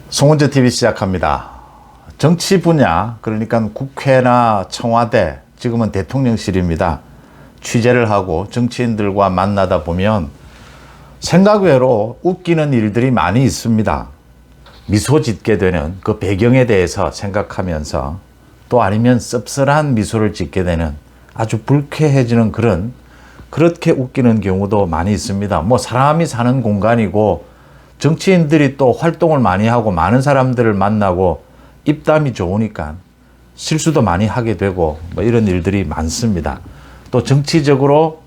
송원재 TV 시작합니다. 정치 분야, 그러니까 국회나 청와대, 지금은 대통령실입니다. 취재를 하고 정치인들과 만나다 보면 생각 외로 웃기는 일들이 많이 있습니다. 미소 짓게 되는 그 배경에 대해서 생각하면서 또 아니면 씁쓸한 미소를 짓게 되는 아주 불쾌해지는 그렇게 웃기는 경우도 많이 있습니다. 뭐 사람이 사는 공간이고 정치인들이 또 활동을 많이 하고 많은 사람들을 만나고 입담이 좋으니까 실수도 많이 하게 되고 뭐 이런 일들이 많습니다. 또 정치적으로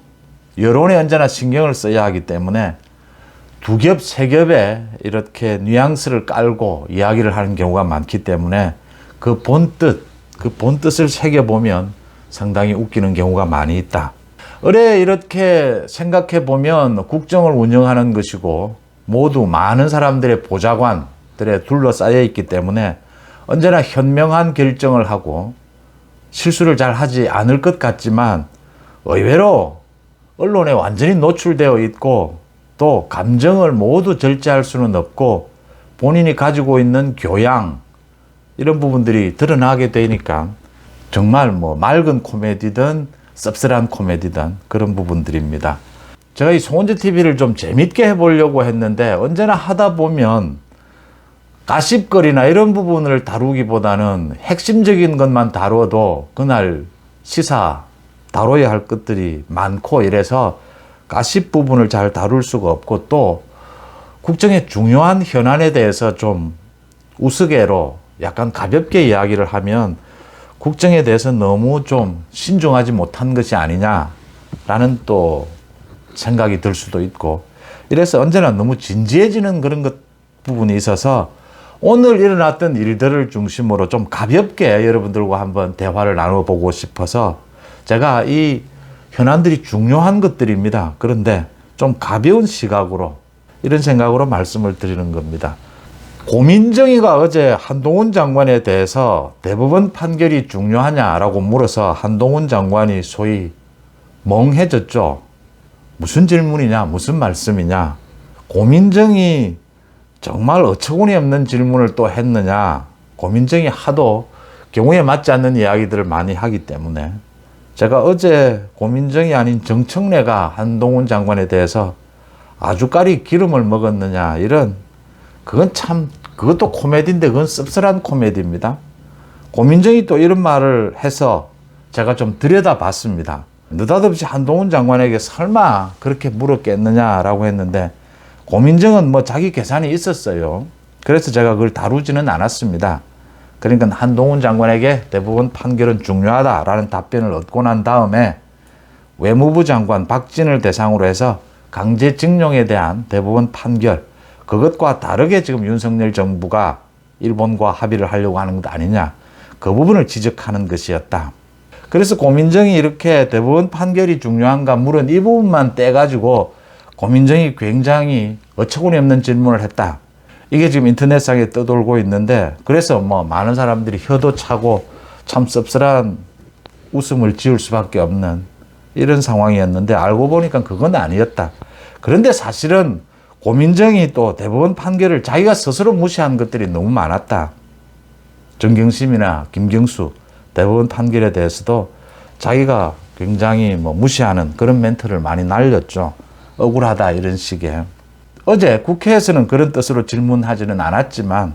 여론에 언제나 신경을 써야 하기 때문에 두 겹, 세 겹에 이렇게 뉘앙스를 깔고 이야기를 하는 경우가 많기 때문에 그 본뜻을 새겨보면 상당히 웃기는 경우가 많이 있다. 의뢰 이렇게 생각해 보면 국정을 운영하는 것이고 모두 많은 사람들의 보좌관들에 둘러싸여 있기 때문에 언제나 현명한 결정을 하고 실수를 잘 하지 않을 것 같지만 의외로 언론에 완전히 노출되어 있고 또 감정을 모두 절제할 수는 없고 본인이 가지고 있는 교양 이런 부분들이 드러나게 되니까 정말 뭐 맑은 코미디든 씁쓸한 코미디든 그런 부분들입니다. 제가 이 송원재 TV를 좀 재밌게 해보려고 했는데 언제나 하다 보면 가십거리나 이런 부분을 다루기보다는 핵심적인 것만 다뤄도 그날 시사 다뤄야 할 것들이 많고 이래서 가십 부분을 잘 다룰 수가 없고 또 국정의 중요한 현안에 대해서 좀 우스개로 약간 가볍게 이야기를 하면 국정에 대해서 너무 좀 신중하지 못한 것이 아니냐라는 또 생각이 들 수도 있고 이래서 언제나 너무 진지해지는 그런 부분이 있어서 오늘 일어났던 일들을 중심으로 좀 가볍게 여러분들과 한번 대화를 나눠보고 싶어서 제가 이 현안들이 중요한 것들입니다. 그런데 좀 가벼운 시각으로 이런 생각으로 말씀을 드리는 겁니다. 고민정의가 어제 한동훈 장관에 대해서 대법원 판결이 중요하냐라고 물어서 한동훈 장관이 소위 멍해졌죠. 무슨 질문이냐, 무슨 말씀이냐. 고민정의 정말 어처구니 없는 질문을 또 했느냐. 고민정의 하도 경우에 맞지 않는 이야기들을 많이 하기 때문에 제가 어제 고민정의 아닌 정청래가 한동훈 장관에 대해서 아주까리 기름을 먹었느냐 이런 그것도 코미디인데 그건 씁쓸한 코미디입니다. 고민정의 또 이런 말을 해서 제가 좀 들여다봤습니다. 느닷없이 한동훈 장관에게 설마 그렇게 물었겠느냐라고 했는데 고민정은 뭐 자기 계산이 있었어요. 그래서 제가 그걸 다루지는 않았습니다. 그러니까 한동훈 장관에게 대법원 판결은 중요하다라는 답변을 얻고 난 다음에 외무부 장관 박진을 대상으로 해서 강제징용에 대한 대법원 판결 그것과 다르게 지금 윤석열 정부가 일본과 합의를 하려고 하는 것 아니냐 그 부분을 지적하는 것이었다. 그래서 고민정이 이렇게 대법원 판결이 중요한가 물은 이 부분만 떼가지고 고민정이 굉장히 어처구니 없는 질문을 했다. 이게 지금 인터넷상에 떠돌고 있는데 그래서 뭐 많은 사람들이 혀도 차고 참 씁쓸한 웃음을 지을 수밖에 없는 이런 상황이었는데 알고 보니까 그건 아니었다. 그런데 사실은 고민정이 또 대법원 판결을 자기가 스스로 무시한 것들이 너무 많았다. 정경심이나 김경수 대법원 판결에 대해서도 자기가 굉장히 뭐 무시하는 그런 멘트를 많이 날렸죠. 억울하다 이런 식의. 어제 국회에서는 그런 뜻으로 질문하지는 않았지만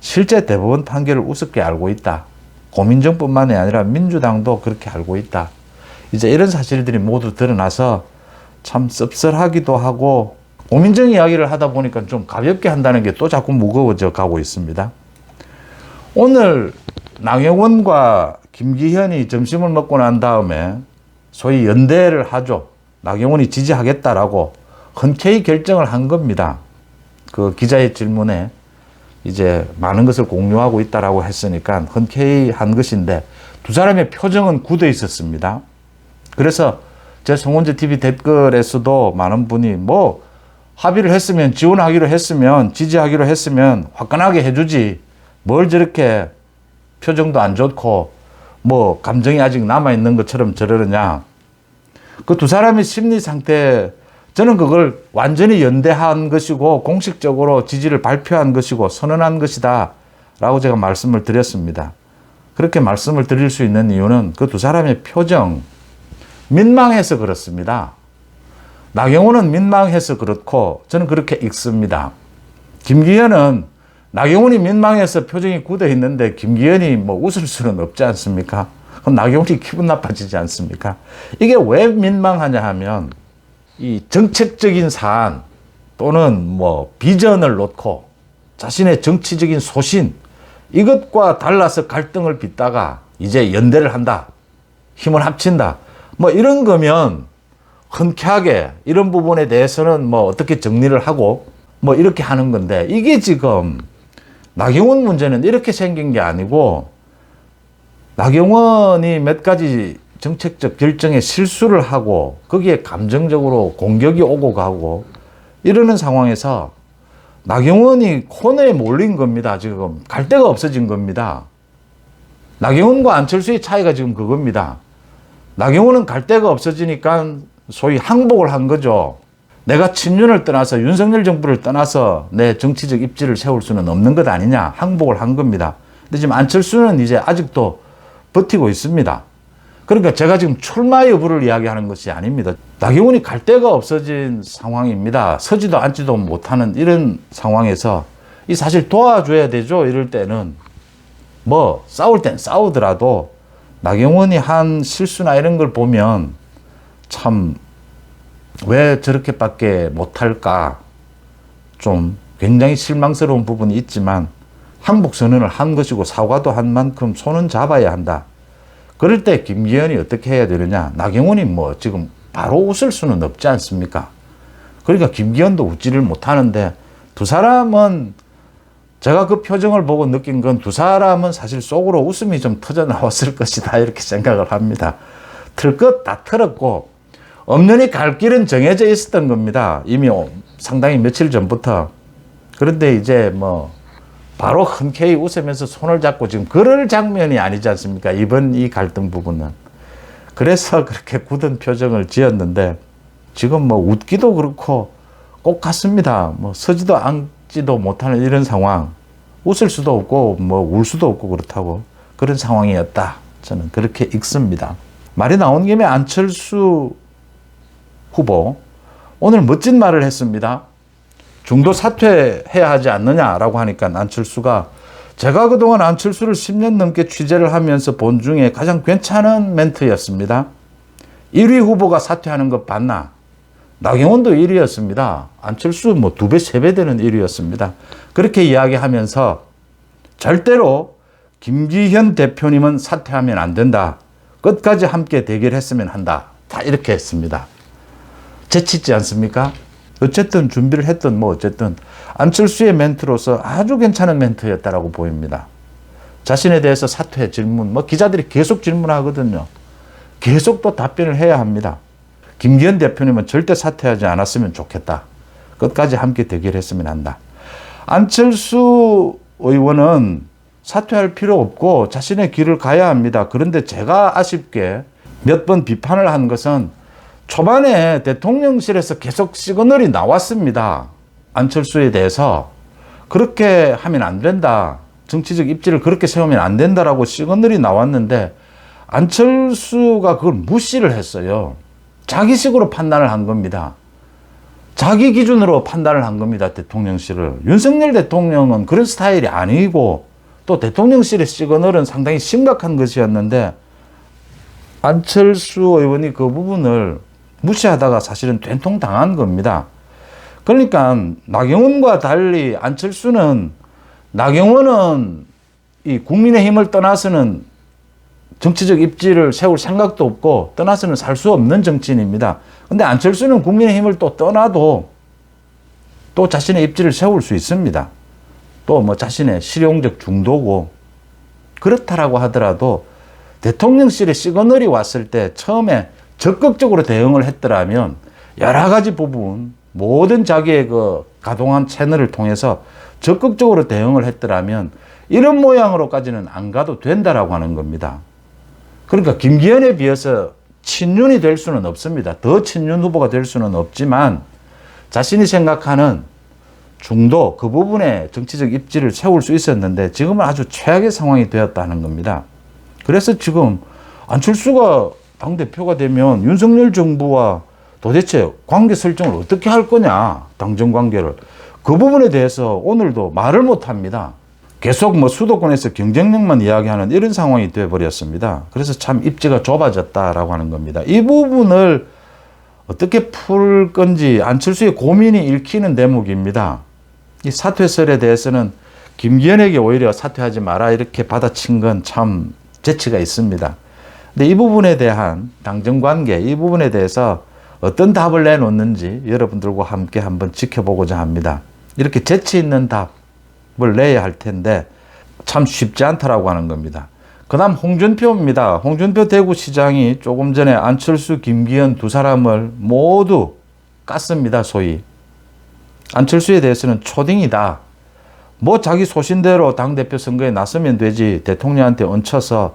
실제 대법원 판결을 우습게 알고 있다. 고민정뿐만이 아니라 민주당도 그렇게 알고 있다. 이제 이런 사실들이 모두 드러나서 참 씁쓸하기도 하고 고민정 이야기를 하다 보니까 좀 가볍게 한다는 게 또 자꾸 무거워져 가고 있습니다. 오늘 나경원과 김기현이 점심을 먹고 난 다음에 소위 연대를 하죠. 나경원이 지지하겠다라고 흔쾌히 결정을 한 겁니다. 그 기자의 질문에 이제 많은 것을 공유하고 있다라고 했으니까 흔쾌히 한 것인데 두 사람의 표정은 굳어 있었습니다. 그래서 제 송원재 TV 댓글에서도 많은 분이 뭐 합의를 했으면 지원하기로 했으면 지지하기로 했으면 화끈하게 해주지 뭘 저렇게 표정도 안 좋고 뭐 감정이 아직 남아있는 것처럼 저러느냐. 그 두 사람의 심리 상태 저는 그걸 완전히 연대한 것이고 공식적으로 지지를 발표한 것이고 선언한 것이다 라고 제가 말씀을 드렸습니다. 그렇게 말씀을 드릴 수 있는 이유는 그 두 사람의 표정, 민망해서 그렇습니다. 나경원은 민망해서 그렇고 저는 그렇게 읽습니다. 김기현은 나경원이 민망해서 표정이 굳어 있는데 김기현이 뭐 웃을 수는 없지 않습니까? 그럼 나경원이 기분 나빠지지 않습니까? 이게 왜 민망하냐 하면 이 정책적인 사안 또는 뭐 비전을 놓고 자신의 정치적인 소신 이것과 달라서 갈등을 빚다가 이제 연대를 한다. 힘을 합친다. 뭐 이런 거면 흔쾌하게 이런 부분에 대해서는 뭐 어떻게 정리를 하고 뭐 이렇게 하는 건데 이게 지금 나경원 문제는 이렇게 생긴 게 아니고 나경원이 몇 가지 정책적 결정에 실수를 하고 거기에 감정적으로 공격이 오고 가고 이러는 상황에서 나경원이 코너에 몰린 겁니다. 지금 갈 데가 없어진 겁니다. 나경원과 안철수의 차이가 지금 그겁니다. 나경원은 갈 데가 없어지니까 소위 항복을 한 거죠. 내가 친윤을 떠나서 윤석열 정부를 떠나서 내 정치적 입지를 세울 수는 없는 것 아니냐. 항복을 한 겁니다. 근데 지금 안철수는 이제 아직도 버티고 있습니다. 그러니까 제가 지금 출마 여부를 이야기하는 것이 아닙니다. 나경원이 갈 데가 없어진 상황입니다. 서지도 앉지도 못하는 이런 상황에서 이 사실 도와줘야 되죠. 이럴 때는 뭐 싸울 땐 싸우더라도 나경원이 한 실수나 이런 걸 보면 참 왜 저렇게밖에 못할까 좀 굉장히 실망스러운 부분이 있지만 항복 선언을 한 것이고 사과도 한 만큼 손은 잡아야 한다. 그럴 때 김기현이 어떻게 해야 되느냐. 나경원이 뭐 지금 바로 웃을 수는 없지 않습니까? 그러니까 김기현도 웃지를 못하는데 두 사람은 제가 그 표정을 보고 느낀 건 두 사람은 사실 속으로 웃음이 좀 터져 나왔을 것이다 이렇게 생각을 합니다. 틀 것 다 틀었고 엄연히 갈 길은 정해져 있었던 겁니다. 이미 상당히 며칠 전부터. 그런데 이제 뭐 바로 흔쾌히 웃으면서 손을 잡고 지금 그럴 장면이 아니지 않습니까? 이번 이 갈등 부분은. 그래서 그렇게 굳은 표정을 지었는데 지금 뭐 웃기도 그렇고 꼭 같습니다. 뭐 서지도 앉지도 못하는 이런 상황. 웃을 수도 없고 뭐 울 수도 없고 그렇다고 그런 상황이었다. 저는 그렇게 읽습니다. 말이 나온 김에 안철수 후보 오늘 멋진 말을 했습니다. 중도 사퇴해야 하지 않느냐라고 하니까 안철수가 제가 그동안 안철수를 10년 넘게 취재를 하면서 본 중에 가장 괜찮은 멘트였습니다. 1위 후보가 사퇴하는 것 봤나? 나경원도 1위였습니다. 안철수 뭐 2배, 3배 되는 1위였습니다. 그렇게 이야기하면서 절대로 김기현 대표님은 사퇴하면 안 된다. 끝까지 함께 대결했으면 한다. 다 이렇게 했습니다. 재치있지 않습니까? 어쨌든 준비를 했던 뭐 어쨌든 안철수의 멘트로서 아주 괜찮은 멘트였다라고 보입니다. 자신에 대해서 사퇴 질문, 뭐 기자들이 계속 질문하거든요. 계속 또 답변을 해야 합니다. 김기현 대표님은 절대 사퇴하지 않았으면 좋겠다. 끝까지 함께 대결했으면 한다. 안철수 의원은 사퇴할 필요 없고 자신의 길을 가야 합니다. 그런데 제가 아쉽게 몇 번 비판을 한 것은 초반에 대통령실에서 계속 시그널이 나왔습니다. 안철수에 대해서 그렇게 하면 안 된다. 정치적 입지를 그렇게 세우면 안 된다라고 시그널이 나왔는데 안철수가 그걸 무시를 했어요. 자기식으로 판단을 한 겁니다. 자기 기준으로 판단을 한 겁니다. 대통령실을. 윤석열 대통령은 그런 스타일이 아니고 또 대통령실의 시그널은 상당히 심각한 것이었는데 안철수 의원이 그 부분을 무시하다가 사실은 된통당한 겁니다. 그러니까 나경원과 달리 안철수는 나경원은 이 국민의힘을 떠나서는 정치적 입지를 세울 생각도 없고 떠나서는 살 수 없는 정치인입니다. 근데 안철수는 국민의힘을 또 떠나도 또 자신의 입지를 세울 수 있습니다. 또 뭐 자신의 실용적 중도고 그렇다라고 하더라도 대통령실의 시그널이 왔을 때 처음에 적극적으로 대응을 했더라면 여러 가지 부분 모든 자기의 그 가동한 채널을 통해서 적극적으로 대응을 했더라면 이런 모양으로까지는 안 가도 된다라고 하는 겁니다. 그러니까 김기현에 비해서 친윤이 될 수는 없습니다. 더 친윤 후보가 될 수는 없지만 자신이 생각하는 중도 그 부분에 정치적 입지를 세울 수 있었는데 지금은 아주 최악의 상황이 되었다는 겁니다. 그래서 지금 안철수가 당대표가 되면 윤석열 정부와 도대체 관계 설정을 어떻게 할 거냐, 당정 관계를. 그 부분에 대해서 오늘도 말을 못 합니다. 계속 뭐 수도권에서 경쟁력만 이야기하는 이런 상황이 되어버렸습니다. 그래서 참 입지가 좁아졌다라고 하는 겁니다. 이 부분을 어떻게 풀 건지 안철수의 고민이 읽히는 대목입니다. 이 사퇴설에 대해서는 김기현에게 오히려 사퇴하지 마라 이렇게 받아친 건 참 재치가 있습니다. 근데 이 부분에 대한 당정관계, 이 부분에 대해서 어떤 답을 내놓는지 여러분들과 함께 한번 지켜보고자 합니다. 이렇게 재치 있는 답을 내야 할 텐데 참 쉽지 않다라고 하는 겁니다. 그 다음 홍준표입니다. 홍준표 대구시장이 조금 전에 안철수, 김기현 두 사람을 모두 깠습니다. 소위. 안철수에 대해서는 초딩이다. 뭐 자기 소신대로 당대표 선거에 나서면 되지 대통령한테 얹혀서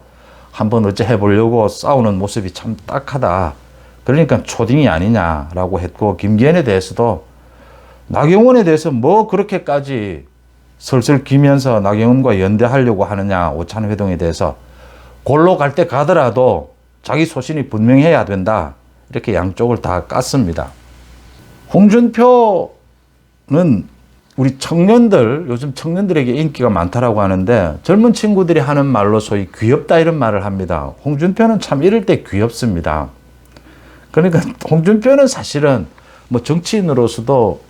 한번 어째 해보려고 싸우는 모습이 참 딱하다. 그러니까 초딩이 아니냐라고 했고, 김기현에 대해서도 나경원에 대해서 뭐 그렇게까지 설설 기면서 나경원과 연대하려고 하느냐, 오찬회동에 대해서. 골로 갈 때 가더라도 자기 소신이 분명해야 된다. 이렇게 양쪽을 다 깠습니다. 홍준표는 우리 청년들, 요즘 청년들에게 인기가 많다라고 하는데 젊은 친구들이 하는 말로 소위 귀엽다 이런 말을 합니다. 홍준표는 참 이럴 때 귀엽습니다. 그러니까 홍준표는 사실은 뭐 정치인으로서도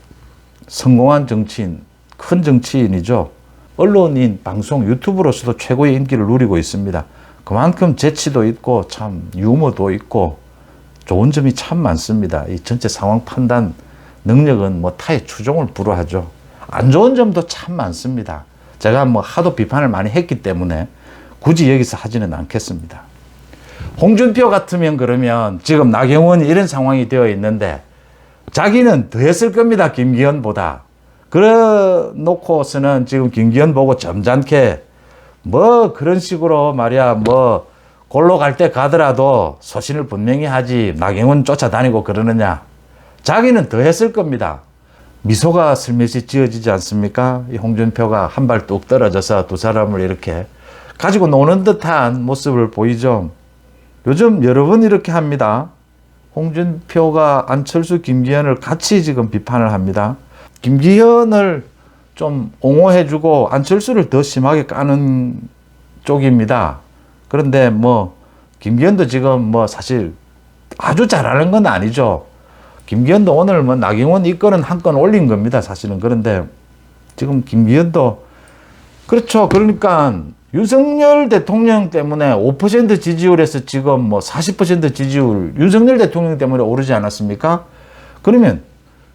성공한 정치인, 큰 정치인이죠. 언론인, 방송, 유튜브로서도 최고의 인기를 누리고 있습니다. 그만큼 재치도 있고 참 유머도 있고 좋은 점이 참 많습니다. 이 전체 상황 판단 능력은 뭐 타의 추종을 불허하죠. 안 좋은 점도 참 많습니다. 제가 뭐 하도 비판을 많이 했기 때문에 굳이 여기서 하지는 않겠습니다. 홍준표 같으면 그러면 지금 나경원이 이런 상황이 되어 있는데 자기는 더 했을 겁니다. 김기현보다. 그래 놓고서는 지금 김기현 보고 점잖게 뭐 그런 식으로 말이야 뭐 골로 갈 때 가더라도 소신을 분명히 하지 나경원 쫓아다니고 그러느냐. 자기는 더 했을 겁니다. 미소가 슬며시 지어지지 않습니까? 이 홍준표가 한 발 뚝 떨어져서 두 사람을 이렇게 가지고 노는 듯한 모습을 보이죠. 요즘 여러 번 이렇게 합니다. 홍준표가 안철수, 김기현을 같이 지금 비판을 합니다. 김기현을 좀 옹호해주고 안철수를 더 심하게 까는 쪽입니다. 그런데 뭐 김기현도 지금 뭐 사실 아주 잘하는 건 아니죠. 김기현도 오늘 뭐 나경원 이 건은 한 건 올린 겁니다. 사실은. 그런데 지금 김기현도 그렇죠. 그러니까 윤석열 대통령 때문에 5% 지지율에서 지금 뭐 40% 지지율 윤석열 대통령 때문에 오르지 않았습니까? 그러면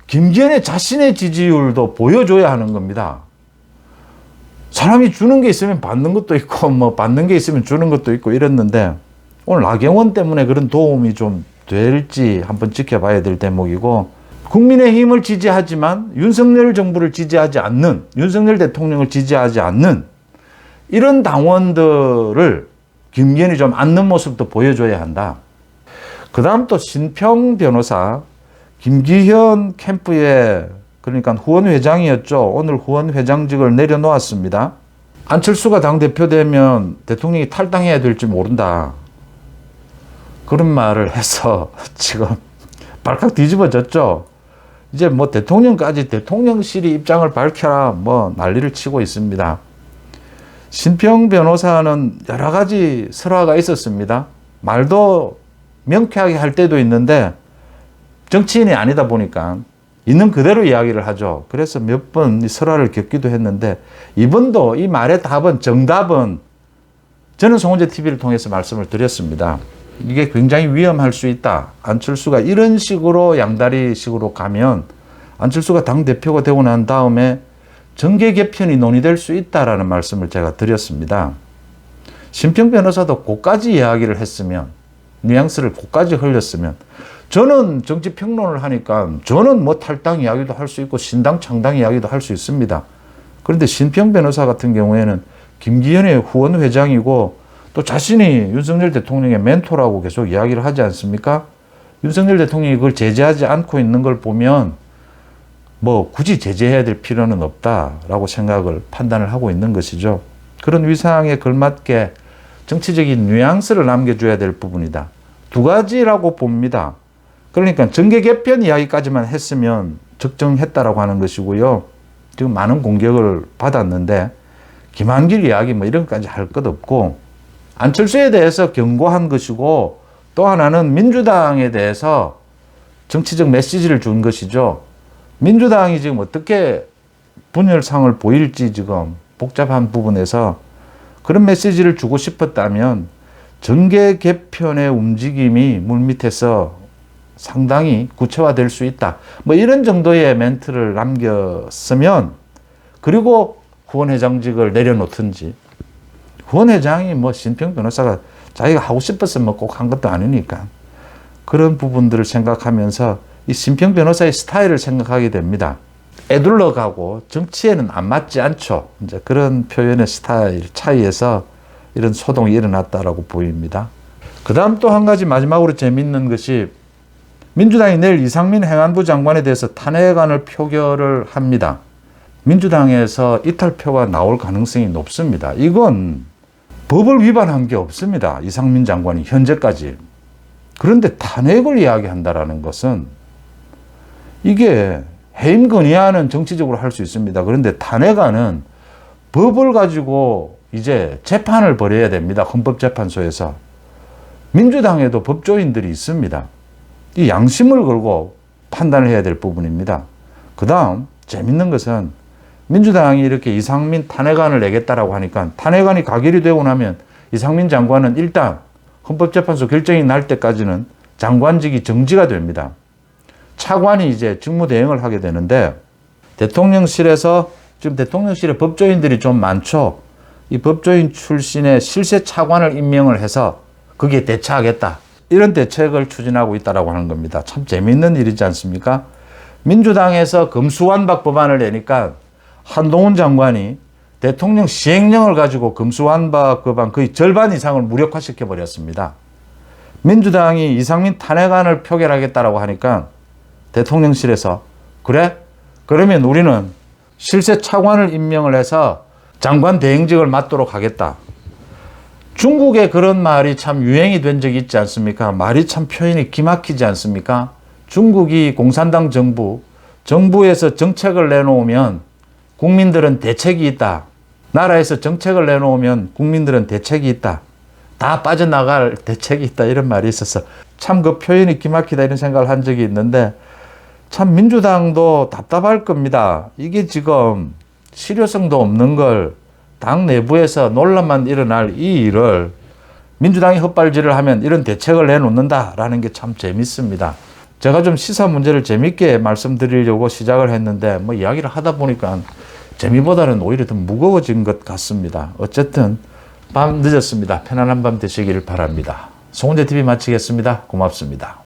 김기현의 자신의 지지율도 보여줘야 하는 겁니다. 사람이 주는 게 있으면 받는 것도 있고 뭐 받는 게 있으면 주는 것도 있고 이랬는데 오늘 나경원 때문에 그런 도움이 좀 될지 한번 지켜봐야 될 대목이고, 국민의힘을 지지하지만 윤석열 정부를 지지하지 않는, 윤석열 대통령을 지지하지 않는 이런 당원들을 김기현이 좀 안는 모습도 보여줘야 한다. 그 다음 또 신평 변호사, 김기현 캠프의 그러니까 후원회장이었죠. 오늘 후원회장직을 내려놓았습니다. 안철수가 당대표 되면 대통령이 탈당해야 될지 모른다. 그런 말을 해서 지금 발칵 뒤집어졌죠. 이제 뭐 대통령까지 대통령실이 입장을 밝혀라 뭐 난리를 치고 있습니다. 신평 변호사는 여러 가지 설화가 있었습니다. 말도 명쾌하게 할 때도 있는데 정치인이 아니다 보니까 있는 그대로 이야기를 하죠. 그래서 몇 번 설화를 겪기도 했는데 이번도 이 말의 답은, 정답은 저는 송은재 TV를 통해서 말씀을 드렸습니다. 이게 굉장히 위험할 수 있다. 안철수가 이런 식으로 양다리식으로 가면 안철수가 당대표가 되고 난 다음에 정계 개편이 논의될 수 있다라는 말씀을 제가 드렸습니다. 신평 변호사도 그까지 이야기를 했으면, 뉘앙스를 그까지 흘렸으면, 저는 정치 평론을 하니까 저는 뭐 탈당 이야기도 할 수 있고 신당 창당 이야기도 할 수 있습니다. 그런데 신평 변호사 같은 경우에는 김기현의 후원 회장이고 또 자신이 윤석열 대통령의 멘토라고 계속 이야기를 하지 않습니까? 윤석열 대통령이 그걸 제재하지 않고 있는 걸 보면 뭐 굳이 제재해야 될 필요는 없다라고 생각을 판단을 하고 있는 것이죠. 그런 위상에 걸맞게 정치적인 뉘앙스를 남겨줘야 될 부분이다. 두 가지라고 봅니다. 그러니까 정계 개편 이야기까지만 했으면 적정했다라고 하는 것이고요. 지금 많은 공격을 받았는데 김한길 이야기 뭐 이런 것까지 할 것 없고 안철수에 대해서 경고한 것이고 또 하나는 민주당에 대해서 정치적 메시지를 준 것이죠. 민주당이 지금 어떻게 분열상을 보일지 지금 복잡한 부분에서 그런 메시지를 주고 싶었다면 정계 개편의 움직임이 물밑에서 상당히 구체화될 수 있다. 뭐 이런 정도의 멘트를 남겼으면 그리고 후원회장직을 내려놓든지 후원회장이 뭐 신평 변호사가 자기가 하고 싶었으면 뭐 꼭 한 것도 아니니까 그런 부분들을 생각하면서 이 신평 변호사의 스타일을 생각하게 됩니다. 애둘러 가고 정치에는 안 맞지 않죠. 이제 그런 표현의 스타일 차이에서 이런 소동이 일어났다라고 보입니다. 그 다음 또 한 가지 마지막으로 재밌는 것이 민주당이 내일 이상민 행안부 장관에 대해서 탄핵안을 표결을 합니다. 민주당에서 이탈표가 나올 가능성이 높습니다. 이건 법을 위반한 게 없습니다. 이상민 장관이 현재까지. 그런데 탄핵을 이야기한다라는 것은 이게 해임 건의안은 정치적으로 할 수 있습니다. 그런데 탄핵안은 법을 가지고 이제 재판을 벌여야 됩니다. 헌법재판소에서. 민주당에도 법조인들이 있습니다. 이 양심을 걸고 판단을 해야 될 부분입니다. 그 다음 재밌는 것은 민주당이 이렇게 이상민 탄핵안을 내겠다라고 하니까 탄핵안이 가결이 되고 나면 이상민 장관은 일단 헌법재판소 결정이 날 때까지는 장관직이 정지가 됩니다. 차관이 이제 직무대행을 하게 되는데 대통령실에서 지금 대통령실에 법조인들이 좀 많죠. 이 법조인 출신의 실세 차관을 임명을 해서 거기에 대처하겠다. 이런 대책을 추진하고 있다고 하는 겁니다. 참 재미있는 일이지 않습니까? 민주당에서 검수완박 법안을 내니까 한동훈 장관이 대통령 시행령을 가지고 검수완박 법안 거의 절반 이상을 무력화시켜 버렸습니다. 민주당이 이상민 탄핵안을 표결하겠다라고 하니까 대통령실에서 그래? 그러면 우리는 실세 차관을 임명을 해서 장관 대행직을 맡도록 하겠다. 중국에 그런 말이 참 유행이 된 적이 있지 않습니까? 말이 참 표현이 기막히지 않습니까? 중국이 공산당 정부에서 정책을 내놓으면 국민들은 대책이 있다. 나라에서 정책을 내놓으면 국민들은 대책이 있다. 다 빠져나갈 대책이 있다. 이런 말이 있어서 참 그 표현이 기막히다 이런 생각을 한 적이 있는데 참 민주당도 답답할 겁니다. 이게 지금 실효성도 없는 걸 당 내부에서 논란만 일어날 이 일을 민주당이 헛발질을 하면 이런 대책을 내놓는다라는 게 참 재밌습니다. 제가 좀 시사 문제를 재밌게 말씀드리려고 시작을 했는데 뭐 이야기를 하다 보니까 재미보다는 오히려 더 무거워진 것 같습니다. 어쨌든 밤 늦었습니다. 편안한 밤 되시길 바랍니다. 송은재TV 마치겠습니다. 고맙습니다.